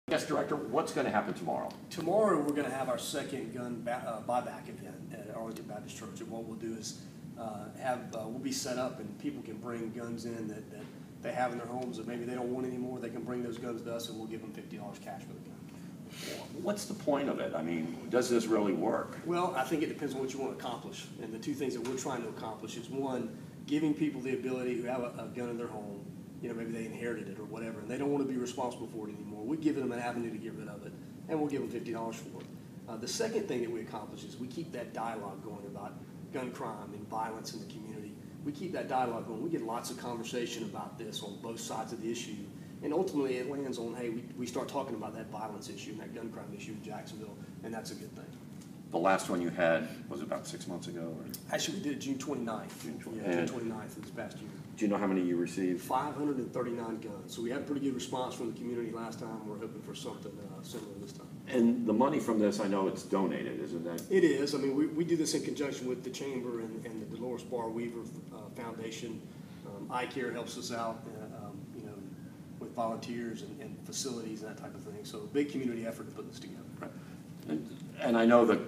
Yes, Director, what's going to happen tomorrow? Tomorrow we're going to have our second gun buyback event at Arlington Baptist Church. And what we'll do is we'll be set up and people can bring guns in that they have in their homes that maybe they don't want anymore. They can bring those guns to us and we'll give them $50 cash for the gun. What's the point of it? I mean, does this really work? Well, I think it depends on what you want to accomplish. And the two things that we're trying to accomplish is, one, giving people the ability who have a gun in their home, you know, maybe they inherited it or whatever, and they don't want to be responsible for it anymore. We're giving them an avenue to get rid of it, and we'll give them $50 for it. The second thing that we accomplish is we keep that dialogue going about gun crime and violence in the community. We keep that dialogue going. We get lots of conversation about this on both sides of the issue, and ultimately it lands on, hey, we start talking about that violence issue and that gun crime issue in Jacksonville, and that's a good thing. The last one you had was about 6 months ago? Or? Actually, we did it June 29th. June 29th of this past year. Do you know how many you received? 539 guns. So we had a pretty good response from the community last time. We're hoping for something similar this time. And the money from this, I know it's donated, isn't that? It is. I mean, we do this in conjunction with the Chamber and the Dolores Barr Weaver Foundation. iCare helps us out, you know, with volunteers and facilities and that type of thing. So a big community effort to put this together. Right. And I know that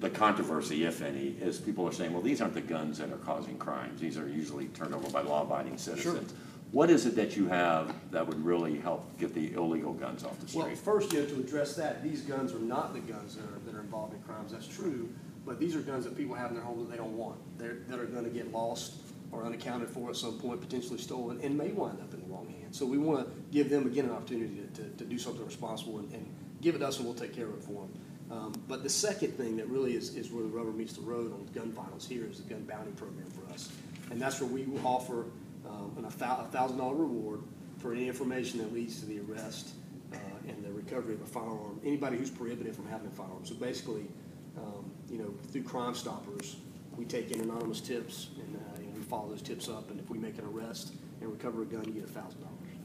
the controversy, if any, is people are saying, well, these aren't the guns that are causing crimes. These are usually turned over by law-abiding citizens. Sure. What is it that you have that would really help get the illegal guns off the street? Well, first, you know, to address that, these guns are not the guns that are involved in crimes. That's true, but these are guns that people have in their homes that they don't want. That are going to get lost or unaccounted for at some point, potentially stolen, and may wind up in the wrong hands. So we want to give them, again, an opportunity to do something responsible and give it to us, and we'll take care of it for them. But the second thing that really is where the rubber meets the road on gun violence here is the gun bounty program for us. And that's where we will offer a $1,000 reward for any information that leads to the arrest and the recovery of a firearm, anybody who's prohibited from having a firearm. So basically, you know, through Crime Stoppers, we take in anonymous tips and we follow those tips up, and if we make an arrest and recover a gun, you get $1,000.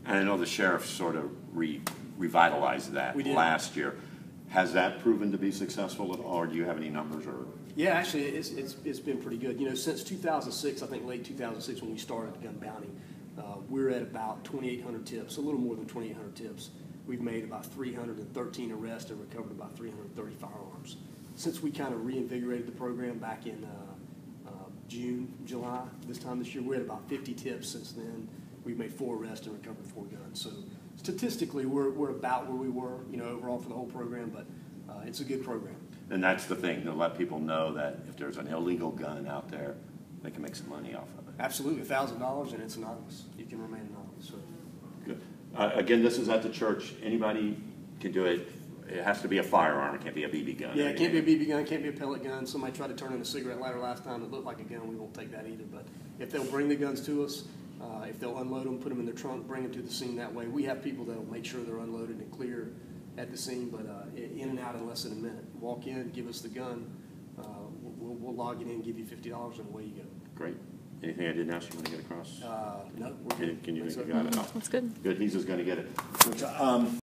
And I know the sheriff sort of revitalized that last year. Has that proven to be successful at all, or do you have any numbers? Or yeah, actually, it's been pretty good. You know, since 2006, I think late 2006 when we started gun bounty, we're at about 2,800 tips, a little more than 2,800 tips. We've made about 313 arrests and recovered about 330 firearms. Since we kind of reinvigorated the program back in June, July, this time this year, we're at about 50 tips since then. We've made 4 arrests and recovered 4 guns. So statistically, we're about where we were, you know, overall for the whole program, but it's a good program. And that's the thing, to let people know that if there's an illegal gun out there, they can make some money off of it. Absolutely, $1,000, and it's anonymous. You can remain anonymous. So. Good. Again, this is at the church. Anybody can do it. It has to be a firearm. It can't be a BB gun. Yeah, it can't be a BB gun. It can't be a pellet gun. Somebody tried to turn in a cigarette lighter last time that looked like a gun. We won't take that either. But if they'll bring the guns to us, if they'll unload them, put them in their trunk, bring them to the scene that way. We have people that will make sure they're unloaded and clear at the scene, but in and out in less than a minute. Walk in, give us the gun. We'll log it in, give you $50, and away you go. Great. Anything I didn't ask you want to get across? No. We're good. Can you got it? That's good. Good. He's just going to get it.